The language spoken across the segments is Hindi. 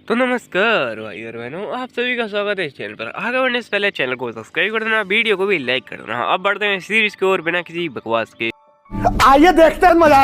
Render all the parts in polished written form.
तो नमस्कार भाई और बहनों, आप सभी का स्वागत है इस चैनल पर। आगे बढ़ने से पहले चैनल को सब्सक्राइब कर देना, वीडियो को भी लाइक कर देना। अब बढ़ते हैं सीरीज की ओर बिना किसी बकवास के। आइए देखते हैं, मजा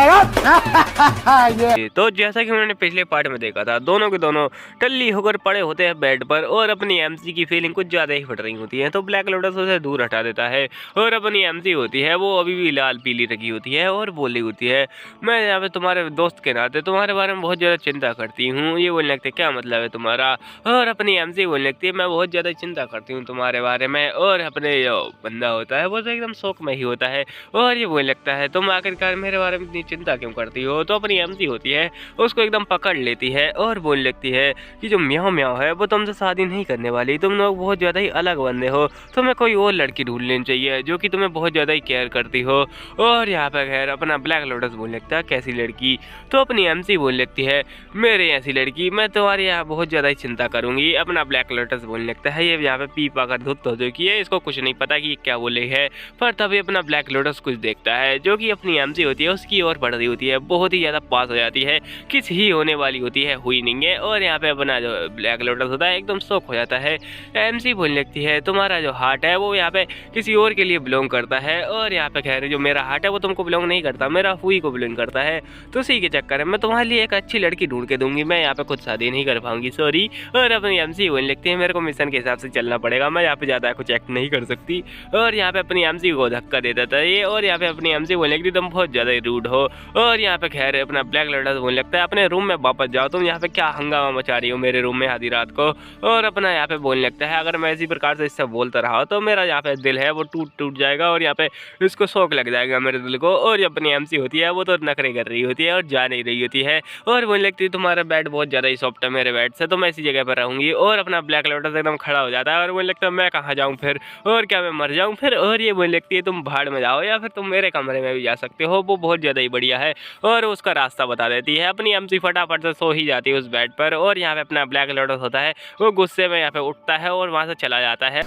आएगा। तो जैसा कि उन्होंने पिछले पार्ट में देखा था, दोनों के दोनों टल्ली होकर पड़े होते हैं बेड पर और अपनी एमसी की फीलिंग कुछ ज़्यादा ही फट रही होती है। तो ब्लैक लोटस उसे दूर हटा देता है और अपनी एमसी होती है वो अभी भी लाल पीली रखी होती है और बोली होती है, मैं यहाँ पे तुम्हारे दोस्त के नाते तुम्हारे बारे में बहुत ज़्यादा चिंता करती हूँ। ये बोलने लगते क्या मतलब है तुम्हारा। और अपनी एमसी बोलने लगती है मैं बहुत ज़्यादा चिंता करती हूँ तुम्हारे बारे में। और अपने जो बंदा होता है वो तो एकदम शौक में ही होता है और ये बोलने लगता है तुम आखिरकार मेरे बारे में इतनी चिंता क्यों करती हो। तो अपनी एमसी होती है उसको एकदम पकड़ लेती है और बोलने लगती है कि जो म्याओ म्याओ है वो तुमसे शादी नहीं करने वाली, तुम लोग बहुत ज़्यादा ही अलग बंदे हो, तुम्हें कोई और लड़की ढूंढ लेनी चाहिए जो कि तुम्हें बहुत ज़्यादा ही केयर करती हो। और यहाँ पर खैर अपना ब्लैक लोटस बोलने लगता है कैसी लड़की। तो अपनी एमसी बोलने लगती है मेरे ऐसी लड़की, मैं तुम्हारी यहाँ बहुत ज़्यादा ही चिंता करूँगी। अपना ब्लैक लोटस बोलने लगता है ये यहाँ पे पी पाकर धुत हो चुकी है, इसको कुछ नहीं पता कि ये क्या बोले है। पर तभी अपना ब्लैक लोटस कुछ देखता है जो कि अपनी एमसी होती है उसकी ओर बढ़ रही होती है, बहुत ही ज़्यादा पास हो जाती है, किस ही होने वाली होती है, हुई नहीं है। और यहाँ पे अपना जो ब्लैक लोटस होता है एकदम शौक हो जाता है। एमसी बोलने लगती है तुम्हारा जो हार्ट है वो यहाँ पे किसी और के लिए बिलोंग करता है और यहाँ पे कह जो मेरा हार्ट है वो तुमको बिलोंग नहीं करता, मेरा हुई को बिलोंग करता है। तो उसी के चक्कर में मैं तुम्हारे लिए एक अच्छी लड़की ढूंढ के दूंगी, मैं यहाँ पे खुद शादी नहीं कर पाऊंगी, सॉरी। और अपनी एमसी बोलने लगती है मेरे को मिशन के हिसाब से चलना पड़ेगा, मैं यहाँ पे ज़्यादा कुछ एक्ट नहीं कर सकती। और यहाँ पे अपनी एमसी को धक्का दे देता है ये। और यहाँ पे अपनी एमसी बोलने लगती तुम बहुत ज़्यादा रूड हो। और यहाँ पे खैर अपना ब्लैक लोटस बोलने लगता है अपने रूम में वापस जाओ, तुम यहाँ पे क्या हंगामा मचा रही हो मेरे रूम में आधी रात को। और अपना यहाँ पे बोलने लगता है अगर मैं इसी प्रकार से इससे बोलता रहा तो मेरा यहाँ पे दिल है वो टूट जाएगा और यहाँ पे इसको शौक लग जाएगा मेरे दिल को। और अपनी एमसी होती है वो तो नखरे कर रही होती है और जा नहीं रही होती है और बोलने लगती है तुम्हारा बेड बहुत ज़्यादा ही सॉफ्ट है मेरे बेड से, तो मैं इसी जगह पर रहूँगी। और अपना ब्लैक लोटस एकदम खड़ा हो जाता है और बोलने लगता है मैं कहाँ जाऊँ फिर, और क्या मैं मर जाऊँ फिर। और ये बोलने लगती है तुम भाड़ में जाओ या फिर तुम मेरे कमरे में भी जा सकते हो, वो बहुत ज़्यादा ही बढ़िया है। और उसका रास्ता बता देती है। अपनी एमसी फटाफट से सो ही जाती है उस बेड पर। और यहाँ पे अपना ब्लैक लोटस होता है वो गुस्से में यहाँ पे उठता है और वहाँ से चला जाता है।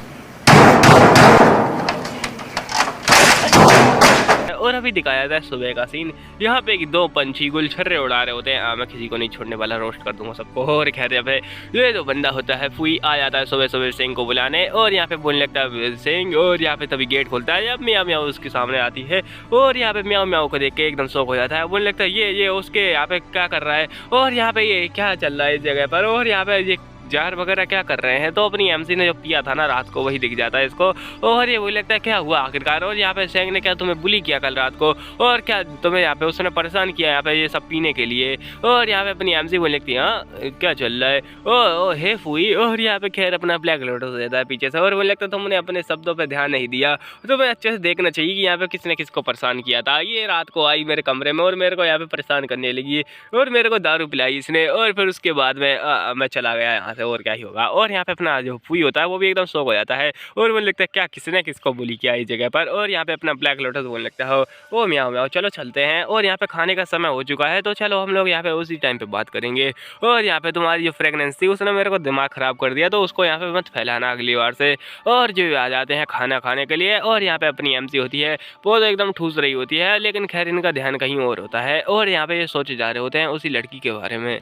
और अभी दिखाया जाता है सुबह का सीन। यहाँ पे दो पंछी गुलछर्रे उड़ा रहे होते हैं, मैं किसी को नहीं छोड़ने वाला, रोस्ट कर दूंगा सबको। और खैर यहाँ पे ये जो बंदा होता है फुई आ जाता है सुबह सुबह सिंह को बुलाने और यहाँ पे बोलने लगता है सिंह। और यहाँ पे तभी गेट खोलता है, अब म्याओ म्याओ उसके सामने आती है और यहाँ पे म्याओ म्याओ को देख के एकदम शौक हो जाता है। बोलने लगता है ये उसके यहाँ पे क्या कर रहा है और यहाँ पे ये क्या चल रहा है इस जगह पर, और यहाँ पे ये जार वगैरह क्या कर रहे हैं। तो अपनी एमसी ने जो पिया था ना रात को वही दिख जाता है इसको और ये वही लगता है क्या हुआ आखिरकार। और यहाँ पे सेंग ने क्या तुम्हें बुली किया कल रात को, और क्या तुम्हें यहाँ पे उसने परेशान किया यहाँ पे ये सब पीने के लिए। और यहाँ पे अपनी एमसी बोलने लगती है हाँ क्या चल रहा है ओ हे फुई। और यहाँ पे खैर अपना ब्लैक लोटस हो जाता है पीछे से और बोलने लगता है तुमने अपने शब्दों पर ध्यान नहीं दिया, तुम्हें अच्छे से देखना चाहिए कि यहाँ पे किसने किसको परेशान किया था। ये रात को आई मेरे कमरे में और मेरे को यहाँ पे परेशान करने लगी और मेरे को दारू पिलाई इसने, और फिर उसके बाद में मैं चला गया यहाँ से, और क्या ही होगा। और यहाँ पे अपना जो फुई होता है वो भी एकदम शौक हो जाता है और बोलने लगता है क्या किसने किसको बुली किया इस जगह पर। और यहाँ पे अपना ब्लैक लोटस बोलने लगता है ओ म्याओ म्याओ चलो चलते हैं। और यहाँ पे खाने का समय हो चुका है तो चलो हम लोग यहाँ पे उसी टाइम पे बात करेंगे। और यहाँ पे तुम्हारी जो फ्रेगनेंस थी उसने मेरे को दिमाग ख़राब कर दिया, तो उसको यहाँ पे मत फैलाना अगली बार से। और जो आ जाते हैं खाना खाने के लिए और यहाँ पे अपनी एमसी होती है वो तो एकदम ठूस रही होती है, लेकिन खैर इनका ध्यान कहीं और होता है और यहाँ पे ये सोचे जा रहे होते हैं उसी लड़की के बारे में।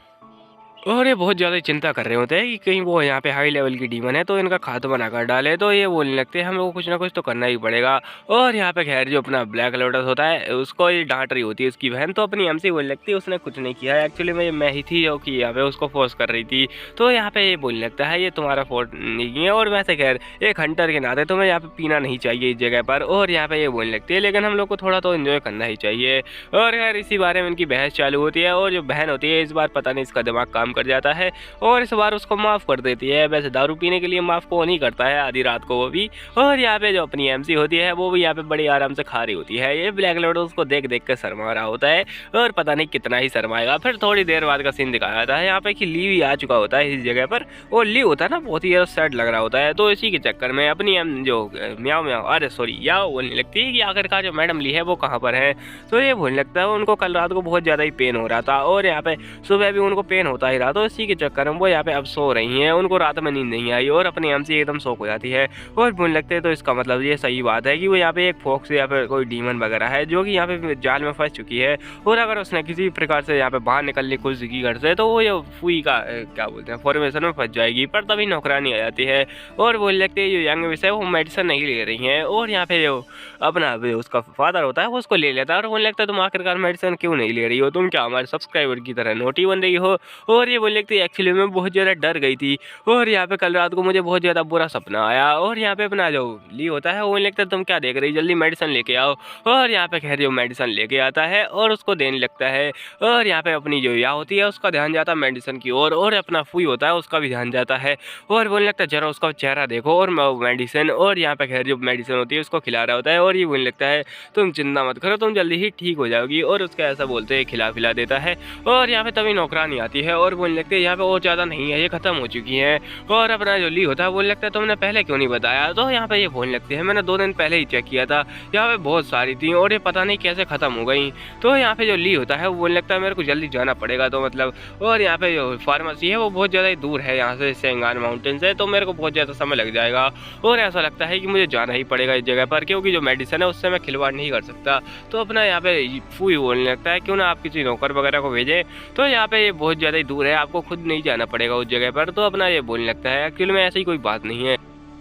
और ये बहुत ज़्यादा चिंता कर रहे होते हैं कि कहीं वो यहाँ पे हाई लेवल की डीमन है तो इनका खात्मा ना कर डाले। तो ये बोलने लगते हैं हमें वो कुछ ना कुछ तो करना ही पड़ेगा। और यहाँ पे खैर जो अपना ब्लैक लोटस होता है उसको ये डांट रही होती है उसकी बहन। तो अपनी एमसी बोलने लगती है उसने कुछ नहीं किया है, एक्चुअली मैं ही थी जो कि यहाँ पे उसको फोर्स कर रही थी। तो यहाँ पे ये बोलने लगता है ये तुम्हारा फॉल्ट नहीं है और वैसे खैर एक हंटर के नाते तुम्हें यहाँ पे पीना नहीं चाहिए इस जगह पर। और यहाँ पे ये बोलने लगती है लेकिन हम लोग को थोड़ा तो इन्जॉय करना ही चाहिए। और खैर इसी बारे में इनकी बहस चालू होती है और जो बहन होती है इस बार पता नहीं इसका दिमाग काम कर जाता है और इस बार उसको माफ़ कर देती है। वैसे दारू पीने के लिए माफ़ को नहीं करता है आधी रात को वो भी। और यहाँ पे जो अपनी एमसी होती है वो भी यहाँ पे बड़ी आराम से खा रही होती है। ये ब्लैक लोटस उसको देख देख कर शर्मा रहा होता है और पता नहीं कितना ही शर्माएगा। फिर थोड़ी देर बाद का सीन दिखाया जाता है यहाँ पे कि ली भी आ चुका होता है इस जगह पर और ली होता है ना बहुत ही ज़्यादा सैड लग रहा होता है। तो इसी के चक्कर में अपनी जो म्याओ म्याओ अरे सॉरी याओ बोलने लगती है कि आखिरकार जो मैडम ली है वो कहाँ पर है। तो ये बोलने लगता है उनको कल रात को बहुत ज़्यादा ही पेन हो रहा था और यहाँ पे सुबह भी उनको पेन होता ही रहा, तो इसी के चक्कर में वो यहाँ पे अब सो रही हैं, उनको रात में नींद नहीं आई और अपनी एमसी एकदम शौक हो जाती है और बोलने लगते हैं। तो इसका मतलब ये सही बात है कि वो यहाँ पे एक फोक्स या फिर कोई डीमन वगैरह है जो कि यहाँ पे जाल में फंस चुकी है और अगर उसने किसी प्रकार से यहाँ पे बाहर निकलने की कोशिश की घर से तो वो ये फुई का क्या बोलते हैं फॉर्मेशन में फंस जाएगी। पर तभी नौकरानी आ जाती है और बोलने लगते हैं जो यंग विषय वो मेडिसिन नहीं ले रही हैं और यहाँ पे जो अपना उसका फादर होता है वो उसको ले लेता है और बोलने लगता है तुम आखिरकार मेडिसिन क्यों नहीं ले रही हो, तुम क्या हमारे सब्सक्राइबर की तरह नोटी बन रही हो। और ये बोलने लगती है एक्चुअली मैं बहुत ज़्यादा डर गई थी और यहाँ पे कल रात को मुझे बहुत ज़्यादा बुरा सपना आया और यहाँ पे अपना जो ली होता है वो बोलने लगता है तुम क्या देख रही जल्दी मेडिसिन लेके आओ। और यहाँ पे खैर जो मेडिसिन लेके आता है और उसको देने लगता है और यहाँ पे अपनी जो या होती है उसका ध्यान जाता है मेडिसिन की ओर और अपना फुई होता है उसका भी ध्यान जाता है और बोलने लगता है जरा उसका चेहरा देखो और मेडिसिन और यहाँ पे खैर जो मेडिसिन होती है उसको खिला रहा होता है और ये बोलने लगता है तुम चिंता मत करो तुम जल्दी ही ठीक हो जाओगी और उसका ऐसा बोलते हैं खिला पिला देता है। और यहाँ पे तभी नौकरानी आती है और बोलने लगती है यहाँ पे और ज़्यादा नहीं है ये खत्म हो चुकी है और अपना जो ली होता है बोलने लगता है तुमने पहले क्यों नहीं बताया। तो यहाँ पे ये बोलने लगती है मैंने 2 दिन पहले ही चेक किया था यहाँ पे बहुत सारी थी और ये पता नहीं कैसे ख़त्म हो गई। तो यहाँ पे जो ली होता है वो बोलने लगता है मेरे को जल्दी जाना पड़ेगा तो मतलब और यहाँ पे जो फार्मेसी है वो बहुत ज़्यादा ही दूर है यहाँ से सेंगान माउंटेन से, तो मेरे को बहुत ज़्यादा समय लग जाएगा और ऐसा लगता है कि मुझे जाना ही पड़ेगा इस जगह पर क्योंकि जो मेडिसिन है उससे मैं खिलवाड़ नहीं कर सकता। तो अपना यहाँ पे फूई बोलने लगता है क्यों ना आप किसी नौकर वगैरह को भेजें, तो यहाँ पे ये बहुत ज़्यादा ही दूर है आपको खुद नहीं जाना पड़ेगा उस जगह पर। तो अपना ये बोलने लगता है एक्चुअली में ऐसी कोई बात नहीं है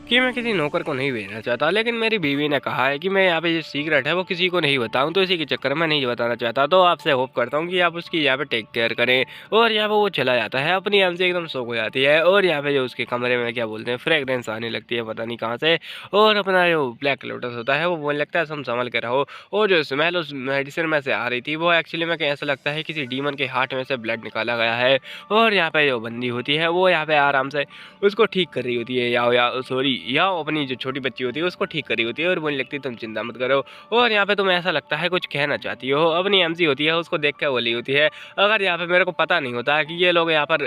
कि मैं किसी नौकर को नहीं भेजना चाहता, लेकिन मेरी बीवी ने कहा है कि मैं यहाँ पे जो सीक्रेट है वो किसी को नहीं बताऊँ, तो इसी के चक्कर में नहीं बताना चाहता। तो आपसे होप करता हूँ कि आप उसकी यहाँ पे टेक केयर करें। और यहाँ पे वो चला जाता है अपनी एम से एकदम शौक हो जाती है और यहाँ पे जो उसके कमरे में क्या बोलते हैं फ्रेगरेंस आने लगती है पता नहीं कहाँ से और अपना जो ब्लैक लोटस होता है वो बोलने लगता है संभल के रहो। और जो स्मेल उस मेडिसिन में से आ रही थी वो एक्चुअली में ऐसा लगता है किसी डीमन के हार्ट में से ब्लड निकाला गया है और यहाँ पे जो बंदी होती है वो यहाँ पे आराम से उसको ठीक कर रही होती है या सॉरी या अपनी जो छोटी बच्ची होती है उसको ठीक करी होती है और बोलने लगती है तुम चिंता मत करो। और यहाँ पे तुम्हें ऐसा लगता है कुछ कहना चाहती हो, अपनी एमसी होती है उसको देख के बोली होती है अगर यहाँ पे मेरे को पता नहीं होता कि ये लोग यहाँ पर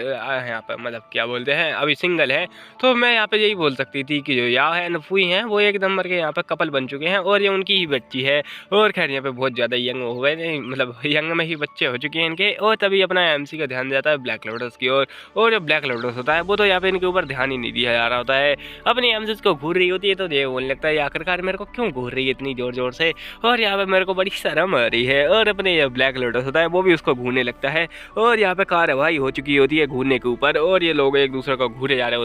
मतलब क्या बोलते हैं अभी सिंगल है तो मैं यहाँ पे यही बोल सकती थी कि जो या है नफुई हैं वो एक नंबर के यहाँ पे कपल बन चुके हैं और ये उनकी ही बच्ची है। और खैर यहाँ पे बहुत ज़्यादा यंग हो गए मतलब यंग में ही बच्चे हो चुके हैं इनके। और तभी अपना एमसी का ध्यान जाता है ब्लैक लोटस की ओर और जो ब्लैक लोटस होता है वो तो यहाँ पे इनके ऊपर ध्यान ही नहीं दिया जा रहा होता है, अपनी एमसी को घूर रही होती है। तो ये बोलने लगता है आखिरकार मेरे को क्यों घूर रही है इतनी जोर जोर से और यहाँ पे मेरे को बड़ी शर्म आ रही है। और अपने ये ब्लैक लोटस होता है वो भी उसको घूरने लगता है और यहाँ पे कार्रवाई हो चुकी होती है घूरने के ऊपर और ये लोग एक दूसरे को घूरे जा रहे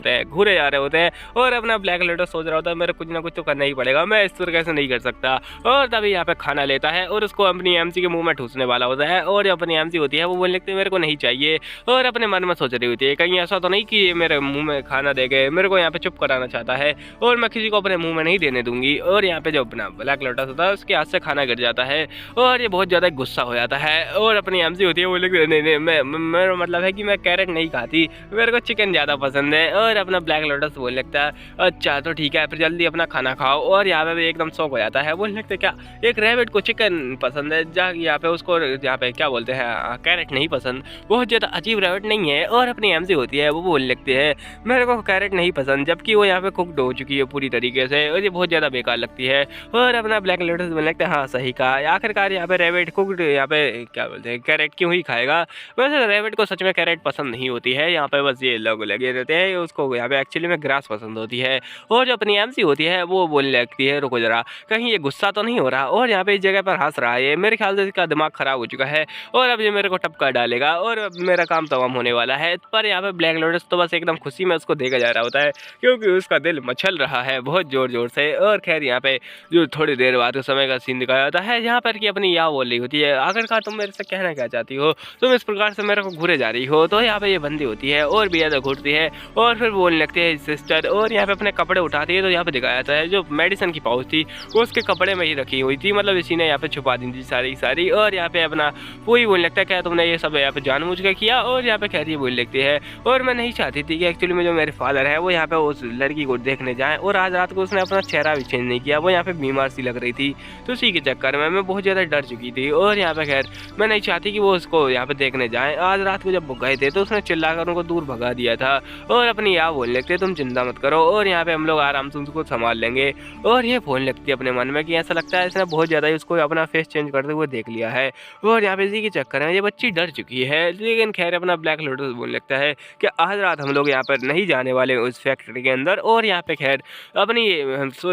होते हैं और अपना ब्लैक लोटस सोच रहा होता है मेरे कुछ ना कुछ तो करना ही पड़ेगा, मैं इस तरह से नहीं कर सकता। और तभी यहाँ पे खाना लेता है और उसको अपनी एमसी के मुंह में ठूसने वाला होता है और अपनी एमसी होती है वो बोलने लगती है मेरे को नहीं चाहिए और अपने मन में सोच रही होती है कहीं ऐसा तो नहीं कि ये मेरे मुंह में खाना देके मेरे को यहाँ पे चुप कराना चाहता है और मैं किसी को अपने मुंह में नहीं देने दूंगी। और यहाँ पे जो अपना ब्लैक लोटस होता है उसके हाथ से खाना गिर जाता है और ये बहुत ज़्यादा गुस्सा हो जाता है और अपनी एमसी होती है वो बोले नहीं मेरा मतलब है कि मैं कैरेट नहीं खाती, मेरे को चिकन ज़्यादा पसंद है। और अपना ब्लैक लोटस बोलने लगता है अच्छा तो ठीक है फिर जल्दी अपना खाना खाओ। और यहाँ पे भी एकदम शौक हो जाता है, बोलने लगता है क्या एक रैबिट को चिकन पसंद है, जा यहाँ पे उसको यहाँ पे क्या बोलते हैं कैरेट नहीं पसंद, बहुत ज़्यादा अजीब रैबिट नहीं है। और अपनी एमसी होती है वो बोलने लगती है मेरे को कैरेट नहीं पसंद, जबकि वो यहाँ पे कुकड हो चुकी है पूरी तरीके से और ये बहुत ज़्यादा बेकार लगती है। और अपना ब्लैक लोटस बोलने लगता है हाँ सही कहा, आखिरकार यहाँ पे रैबिट कुकड यहाँ पे क्या बोलते हैं कैरेट क्यों ही खाएगा। वैसे रैबिट को सच में कैरेट पसंद नहीं होती है, यहाँ पे बस ये लोग लगे रहते हैं, उसको यहाँ पे एक्चुअली में ग्रास पसंद होती है। और जो अपनी एमसी होती है वो बोलने लगती है रुको जरा कहीं ये गुस्सा तो नहीं हो रहा और यहाँ पे इस जगह पर हंस रहा है, मेरे ख्याल से इसका दिमाग खराब हो चुका है और अब ये मेरे को टपका डालेगा और मेरा काम तमाम होने वाला है। पर यहाँ पे ब्लैक लोटस तो बस एकदम खुशी में उसको देखा जा रहा होता है क्योंकि उसका दिल मचल रहा है बहुत जोर जोर से। और खैर यहाँ पे जो थोड़ी देर बाद उस समय का सीन दिखाया जाता है यहाँ पर कि अपनी या बोल रही होती है आखिरकार तुम मेरे से कहना क्या चाहती हो, तुम इस प्रकार से मेरे को घूरे जा रही हो। तो यहाँ पे ये बंदी होती है और भी ज़्यादा घूरती है और फिर बोलने लगती है सिस्टर और यहाँ पे अपने कपड़े उठाती है। तो यहाँ पे दिखाया जाता है जो मेडिसिन की पाउच थी वो उसके कपड़े में ही रखी हुई थी, मतलब इसी ने यहाँ पे छुपा दी थी सारी। और यहाँ पे अपना वही बोलने लगता है क्या तुमने ये सब यहाँ पे जानबूझ के किया। और यहाँ पे खैर ये बोलने लगती है और मैं नहीं चाहती थी कि एक्चुअली में जो मेरे फादर है वो यहाँ पे उस लड़की को देखने जाएं, और आज रात को उसने अपना चेहरा भी चेंज नहीं किया, वो यहाँ पे बीमार सी लग रही थी। तो उसी के चक्कर में मैं बहुत ज़्यादा डर चुकी थी, और यहाँ पे खैर मैं नहीं चाहती कि वो उसको यहाँ पे देखने जाएं। आज रात को जब वो गए थे तो उसने चिल्लाकर उनको दूर भगा दिया था, और अपनी याद बोलने लगते तुम चिंता मत करो, और यहाँ पे हम लोग आराम से उसको संभाल लेंगे। और ये बोलने लगती है अपने मन में कि ऐसा लगता है इसने बहुत ज़्यादा ही उसको अपना फेस चेंज करते हुए देख लिया है, और यहाँ पे इसी के चक्कर में ये बच्ची डर चुकी है। लेकिन खैर अपना ब्लैक लोटस बोलने लगता है कि आज रात हम लोग यहाँ पर नहीं जाने वाले उस फैक्ट्री के अंदर, और यहाँ पे खैर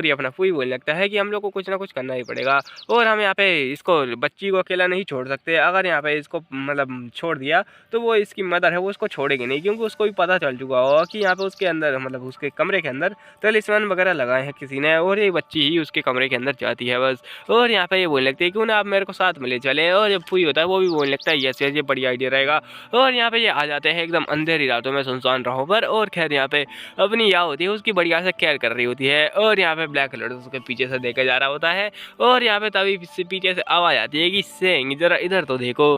अपना फूई बोलने लगता है कि हम लोग को कुछ ना कुछ करना ही पड़ेगा, और हम यहाँ पे इसको बच्ची को अकेला नहीं छोड़ सकते। अगर यहाँ पे इसको मतलब छोड़ दिया तो वो इसकी मदर है वो उसको छोड़ेगी नहीं, क्योंकि उसको भी पता चल चुका होगा कि यहाँ पे उसके अंदर मतलब उसके कमरे के अंदर तलिस्मान वगैरह लगाए हैं किसी ने, और ये बच्ची ही उसके कमरे के अंदर जाती है बस। और यहाँ पे ये बोलने लगती है क्यों ना आप मेरे को साथ में ले चले, और जब फूई होता है वो भी बोलने लगता है यस ये बढ़िया आइडिया रहेगा। और यहाँ पे ये आ जाते हैं एकदम अंधेरी रातों में सुनसान राहों पर, और खैर यहाँ पे अपनी याद होती है उसकी बढ़िया से केयर कर रही होती है, और यहाँ पे ब्लैक कलर उसके पीछे से देखे जा रहा होता है। और यहाँ पे तभी पीछे से आवाज़ आती है कि सेंग जरा इधर तो देखो,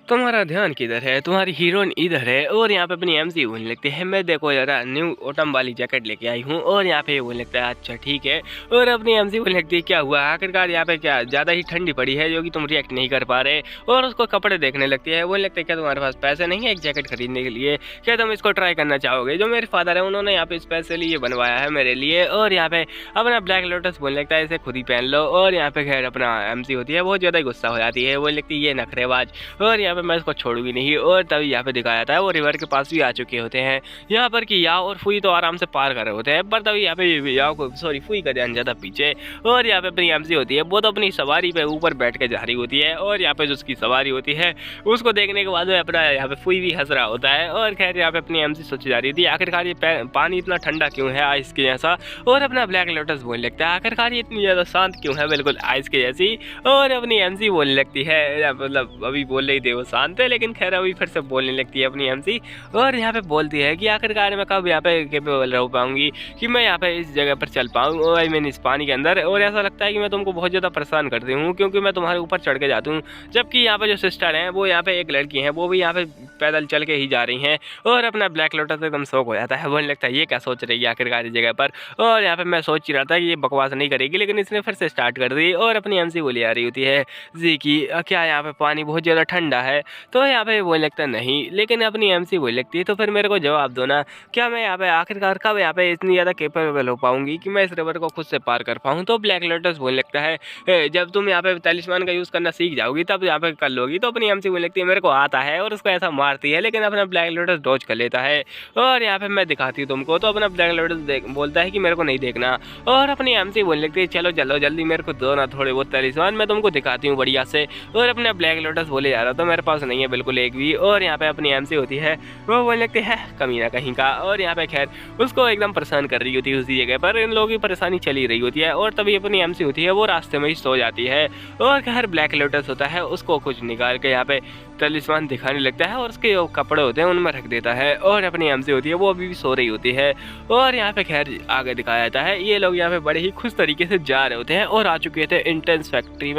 तुम्हारा ध्यान किधर है, तुम्हारी हीरोइन इधर है। और यहाँ पे अपनी एमसी बोलने लगती है मैं देखो जरा न्यू ऑटम वाली जैकेट लेके आई हूँ, और यहाँ पे बोलने लगता है अच्छा ठीक है। और अपनी एमसी बोलने लगती है क्या हुआ आखिरकार यहाँ पे क्या ज़्यादा ही ठंडी पड़ी है जो कि तुम रिएक्ट नहीं कर पा रहे, और उसको कपड़े देखने लगती है। बोलने लगते हैं क्या तुम्हारे पास पैसे नहीं है एक जैकेट खरीदने के लिए, क्या तुम इसको ट्राई करना चाहोगे, जो मेरे फादर है उन्होंने यहाँ पे स्पेशली ये बनवाया है मेरे लिए। और यहाँ पे अपना ब्लैक लोटस बोलने लगता है इसे खुद ही पहन लो। और यहाँ पे खैर अपना एमसी होती है बहुत ज़्यादा गुस्सा हो जाती है, बोलने लगती है ये नखरेबाज, और यहाँ पे मैं इसको छोड़ूंगी नहीं। और तभी यहाँ पे दिखाया जाता है वो रिवर के पास भी आ चुके होते हैं यहाँ पर कि याओ और फुई तो आराम से पार कर रहे होते हैं, पर तभी यहाँ पे याओ को फुई का ध्यान जाता पीछे। और यहाँ पे अपनी एमसी होती है वो तो अपनी सवारी पे ऊपर बैठ के जा रही होती है, और यहाँ पे जो उसकी सवारी होती है उसको देखने के बाद अपना यहाँ पे फुई भी हंस रहा होता है। और खैर यहाँ पे अपनी एमसी सोची जा रही थी आखिरकार ये पानी इतना ठंडा क्यों है आइस के जैसा, और अपना ब्लैक लोटस बोलने लगता है आखिरकार ये इतनी ज़्यादा शांत क्यों है बिल्कुल आइस के जैसी। और अपनी एमसी बोलने लगती है मतलब अभी बोल रही थी वो शांत है, लेकिन खैर अभी फिर से बोलने लगती है अपनी एमसी, और यहाँ पे बोलती है कि आखिरकार मैं कब यहाँ पे कैपेबल रह पाऊंगी कि मैं यहाँ पे इस जगह पर चल पाऊँ आई मीन इस पानी के अंदर। और ऐसा लगता है कि मैं तुमको बहुत ज़्यादा परेशान करती हूँ क्योंकि मैं तुम्हारे ऊपर चढ़ के जाती हूँ, जबकि यहाँ पे जो सिस्टर हैं वो यहाँ पे एक लड़की हैं वो भी यहाँ पे पैदल चल के ही जा रही हैं। और अपना ब्लैक लोटस एकदम शौक हो जाता है, बोलने लगता है ये क्या सोच रही है आखिरकार इस जगह पर। और यहाँ पे मैं सोच ही रहा था कि ये बकवास नहीं करेगी, लेकिन इसने फिर से स्टार्ट कर दी। और अपनी एमसी बोली आ रही होती है जी कि क्या यहाँ पे पानी बहुत ज़्यादा ठंडा है, तो यहाँ पे बोलने लगता नहीं, लेकिन अपनी एमसी बोलने लगती है तो फिर मेरे को जवाब दो ना, क्या मैं यहाँ पे आखिरकार कब यहाँ पे इतनी ज़्यादा कैपेबल हो पाऊंगी कि मैं इस रिवर को खुद से पार कर पाऊँ। तो ब्लैक लोटस बोलने लगता है जब तुम यहाँ पे तलिस्मान का यूज़ करना सीख जाओगी तब यहाँ पे कर लोगी। तो अपनी एमसी बोलने लगती है मेरे को आता है, और उसको ऐसा मारती है, लेकिन अपना ब्लैक लोटस डॉज कर लेता है। और यहाँ पे मैं दिखाती हूँ तुमको, तो अपना ब्लैक लोटस बोलता है कि मेरे को नहीं देखना। और अपनी एमसी बोलने लगती है चलो चलो जल्दी मेरे को दो ना थोड़े बहुत तलिस्मान, मैं तुमको दिखाती हूँ बढ़िया से। और अपना ब्लैक लोटस बोले जा रहा तो मेरे पास नहीं है बिल्कुल एक भी। और यहाँ पे अपनी एमसी होती है वो बोलने लगते हैं कमीना कहीं का। और यहाँ पे खैर उसको एकदम परेशान कर रही होती है उसी जगह पर, इन लोगों की परेशानी चली रही होती है। और तभी अपनी एमसी होती है वो रास्ते में ही सो जाती है। और खैर ब्लैक लोटस होता है उसको कुछ निकाल के यहाँ पे तलिस्मान दिखाने लगता है, और उसके जो कपड़े होते हैं उनमें रख देता है। और अपनी एमसी होती है वो अभी भी सो रही होती है। और यहाँ पे खैर आगे दिखाया जाता है ये लोग यहाँ पे बड़े ही खुश तरीके से जा रहे होते हैं और आ चुके थे इंसेंस फैक्ट्री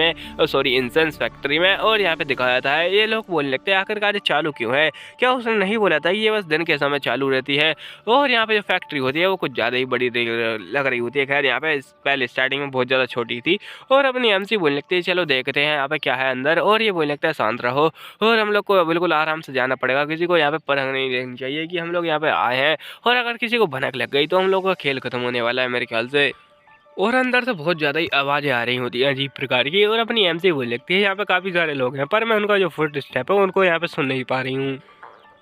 में। और यहाँ पे दिखाया जाता है ये लोग बोलने लगते हैं आखिरकार चालू क्यों है, क्या उसने नहीं बोला था ये बस दिन के समय चालू रहती है। और यहाँ पे जो फैक्ट्री होती है वो कुछ ज़्यादा ही बड़ी लग रही होती है। खैर यहाँ पे पहले स्टार्टिंग में बहुत ज़्यादा छोटी थी। और अपनी एमसी बोलने लगती है चलो देखते हैं यहाँ पे क्या है अंदर। और ये बोलने लगता है शांत रहो, और हम लोग को बिल्कुल आराम से जाना पड़ेगा, किसी को यहाँ पे परख नहीं लेनी चाहिए कि हम लोग यहाँ पे आए हैं, और अगर किसी को भनक लग गई तो हम लोग का खेल खत्म होने वाला है मेरे ख्याल से। और अंदर से बहुत ज़्यादा ही आवाज़ें आ रही होती हैं अजीब प्रकार की। और अपनी एमसी बोल लगती है यहाँ पे काफ़ी सारे लोग हैं, पर मैं उनका जो फुट स्टेप है उनको यहाँ पे सुन नहीं पा रही हूँ।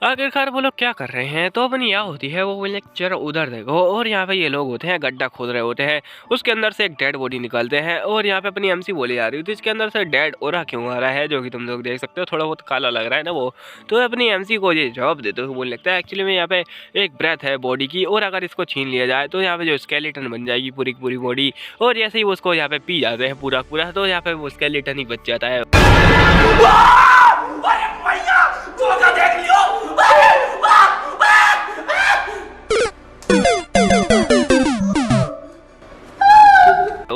आखिरकार वो लोग क्या कर रहे हैं, तो अपनी यहाँ होती है वो बोले जरा उधर देखो। और यहाँ पे ये लोग होते हैं गड्ढा खोद रहे होते हैं, उसके अंदर से एक डेड बॉडी निकालते हैं। और यहाँ पे अपनी एमसी बोली जा रही होती है इसके अंदर से डेड ओरा क्यों आ रहा है, जो कि तुम लोग देख सकते हो थोड़ा बहुत काला लग रहा है ना वो। तो अपनी एमसी को ये जवाब देते हुए बोलने लगता है एक्चुअली में यहाँ पे एक ब्रेथ है बॉडी की, और अगर इसको छीन लिया जाए तो यहाँ पे जो स्केलेटन बन जाएगी पूरी की पूरी बॉडी। और जैसे ही उसको यहाँ पे पी जाते हैं पूरा पूरा, तो यहाँ पे वो स्केलेटन ही बच जाता है।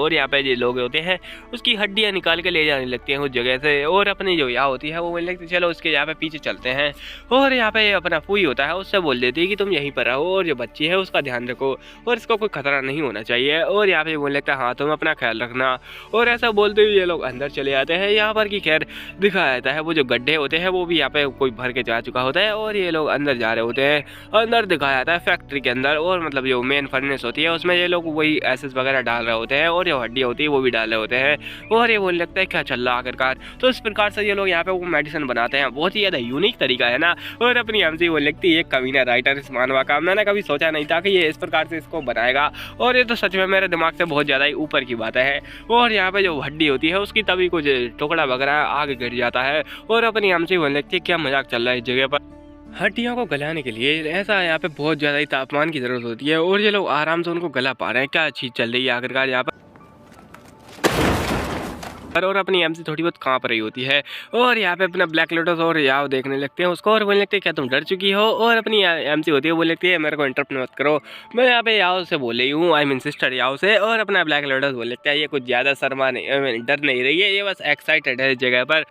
और यहाँ पे ये लोग होते हैं उसकी हड्डियाँ निकाल के ले जाने लगते हैं उस जगह से, और अपनी जो यहाँ होती है वो बोलने लगती है चलो उसके यहाँ पे पीछे चलते हैं। और यहाँ पे अपना फूई होता है उससे बोल देती है कि तुम यहीं पर रहो और जो बच्ची है उसका ध्यान रखो और इसको कोई खतरा नहीं होना चाहिए। और यहाँ पे बोलने लगता है हाँ तुम अपना ख्याल रखना। और ऐसा बोलते हुए ये लोग अंदर चले जाते हैं। यहाँ पर की खैर दिखाया जाता है वो जो गड्ढे होते हैं वो भी यहाँ पे कोई भर के जा चुका होता है और ये लोग अंदर जा रहे होते हैं। अंदर दिखाया जाता है फैक्ट्री के अंदर, और मतलब जो मेन फर्नेस होती है उसमें ये लोग वही एसेस वगैरह डाल रहे होते हैं और जो हड्डियाँ होती है वो भी डाल रहे होते हैं। और ये बोलने लगता है क्या चल रहा आखिरकार। तो इस प्रकार से ये लोग यहाँ पे वो मेडिसिन बनाते हैं, बहुत ही ज़्यादा यूनिक तरीका है ना। और अपनी हमसे वो लिखती है कमीना राइटर इस मानवा का, मैंने कभी सोचा नहीं था कि ये इस प्रकार से इसको बनाएगा, और ये तो सच में मेरे दिमाग से बहुत ज़्यादा ही ऊपर की बात है। और यहाँ पे जो हड्डी होती है उसकी तभी कुछ टुकड़ा वगैरह आगे गिर जाता है और अपनी हमसे वो लिखती है क्या मजाक चल रहा है इस जगह पर। हड्डियों को गलाने के लिए ऐसा यहाँ पे बहुत ज़्यादा ही तापमान की ज़रूरत होती है और ये लोग आराम से उनको गला पा रहे हैं। क्या चीज़ चल रही है आखिरकार यहाँ पर। और अपनी एमसी थोड़ी बहुत कांप रही होती है और यहाँ पे अपना ब्लैक लोटस और याव देखने लगते हैं उसको और बोलने लगते हैं क्या तुम डर चुकी हो। और अपनी एमसी होती है वो लगती है मेरे को इंटरप्ट मत करो, मैं यहाँ पे याव से बोल रही हूँ, आई मीन सिस्टर याव से। और अपना ब्लैक लोटस बोल लगता है ये कुछ ज़्यादा शर्मा नहीं डर नहीं रही है, ये बस एक्साइटेड है इस जगह पर।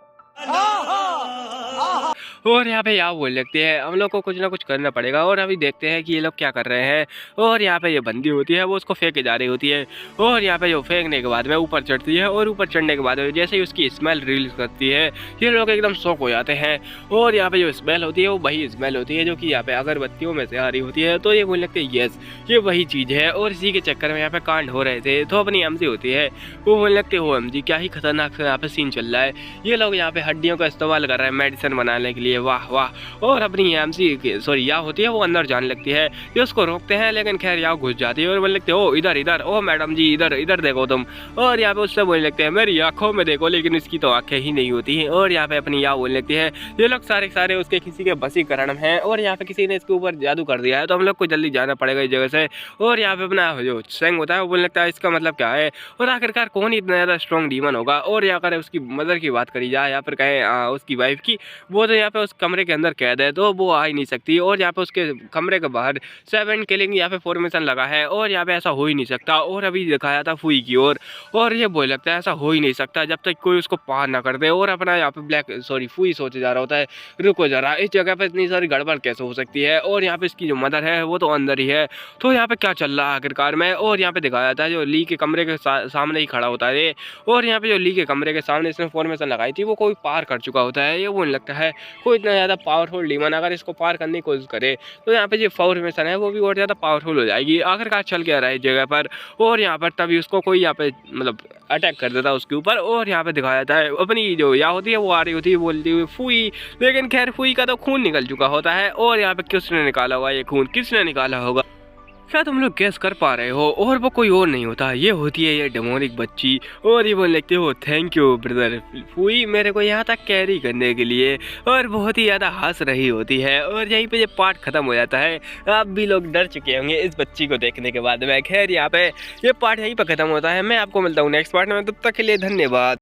और यहाँ पे याव बोल लगती है हम लोग को कुछ ना कुछ करना पड़ेगा। और अभी देखते हैं कि ये लोग क्या कर रहे हैं। और यहाँ पे ये बंदी होती है वो उसको फेंके जा रही होती है और यहाँ पे जो फेंकने के बाद में ऊपर चढ़ती है और ऊपर चढ़ने के बाद जैसे ही उसकी स्मेल रिलीज करती है ये लोग एकदम शॉक हो जाते हैं। और यहाँ पे जो स्मेल होती है वो वही स्मेल होती है जो कि यहाँ पे अगरबत्तियों में से आ रही होती है। तो ये बोल लगते हैं यस ये वही चीज़ है और इसी के चक्कर में यहाँ पे कांड हो रहे थे। तो अपनी एमसी होती है वो बोलने लगते हो एमजी क्या ही खतरनाक यहाँ पे सीन चल रहा है, ये लोग यहाँ पे हड्डियों का इस्तेमाल कर रहे हैं मेडिसिन बनाने के लिए, वाह वाह। और अपनी एमसी सॉरी या होती है वो अंदर जाने लगती है, ये उसको रोकते हैं लेकिन खैर यहाँ घुस जाती है और बोलने लगते हो इधर इधर ओ मैडम जी इधर इधर देखो तुम। और यहाँ पे उससे बोलने लगते हैं मेरी आंखों में देखो, लेकिन इसकी तो आंखें ही नहीं होती हैं। और यहाँ पे अपनी या बोलने लगती है ये लोग सारे उसके किसी के वशीकरण हैं और यहाँ पे किसी ने इसके ऊपर जादू कर दिया है तो हम लोग को जल्दी जाना पड़ेगा इस जगह से। और यहाँ पे अपना जो सेंग होता है वो बोलने लगता है इसका मतलब क्या है और आखिरकार कौन इतना ज़्यादा स्ट्रॉन्ग डीमन होगा। और यहाँ पर उसकी मदर की बात करी जाए या फिर कहें उसकी वाइफ की, वो तो यहाँ पे उस कमरे के अंदर कैद है तो वो आ ही नहीं सकती। और यहाँ पे उसके कमरे के बाहर 7 किलिंग यहाँ पे फॉर्मेशन लगा है और यहाँ पे ऐसा हो ही नहीं सकता। और अभी दिखाया था फुई की ओर और ये बोल लगता है ऐसा हो ही नहीं सकता जब तक कोई उसको पार ना कर दे। और अपना यहाँ पे फुई सोचे जा रहा होता है रुको जरा इस जगह पे इतनी सारी गड़बड़ कैसे हो सकती है। और यहाँ पे इसकी जो मदर है वो तो अंदर ही है, तो यहाँ पे क्या चल रहा है आखिरकार में। और यहाँ पे दिखाया जाता है जो ली के कमरे के सामने ही खड़ा होता है और यहाँ पे जो ली के कमरे के सामने इसने फॉर्मेशन लगाई थी वो कोई पार कर चुका होता है। ये बोलने लगता है कोई इतना ज़्यादा पावरफुल डीमन अगर इसको पार करने की कोशिश करे तो यहाँ पे जो फॉर्मेशन है वो भी और ज़्यादा पावरफुल हो जाएगी। आखिरकार चल क्या रहा है इस जगह पर। और यहाँ पर तभी उसको कोई यहाँ पे मतलब अटैक कर देता है उसके ऊपर। और यहाँ पे दिखाया जाता है अपनी जो या होती है वो आ रही होती है बोलती हुई फुई, लेकिन खैर फुई का तो खून निकल चुका होता है। और यहाँ पे किसने निकाला होगा ये खून, किसने निकाला होगा क्या तुम लोग गैस कर पा रहे हो। और वो कोई और नहीं होता, ये होती है ये डेमोनिक बच्ची। और ये बोलने लगते हो थैंक यू ब्रदर फुई मेरे को यहाँ तक कैरी करने के लिए। और बहुत ही ज़्यादा हंस रही होती है और यहीं पे ये पार्ट ख़त्म हो जाता है। आप भी लोग डर चुके होंगे इस बच्ची को देखने के बाद में। खैर यहाँ पे ये पार्ट यहीं पर ख़त्म होता है। मैं आपको मिलता हूँ नेक्स्ट पार्ट में, तब तक के लिए धन्यवाद।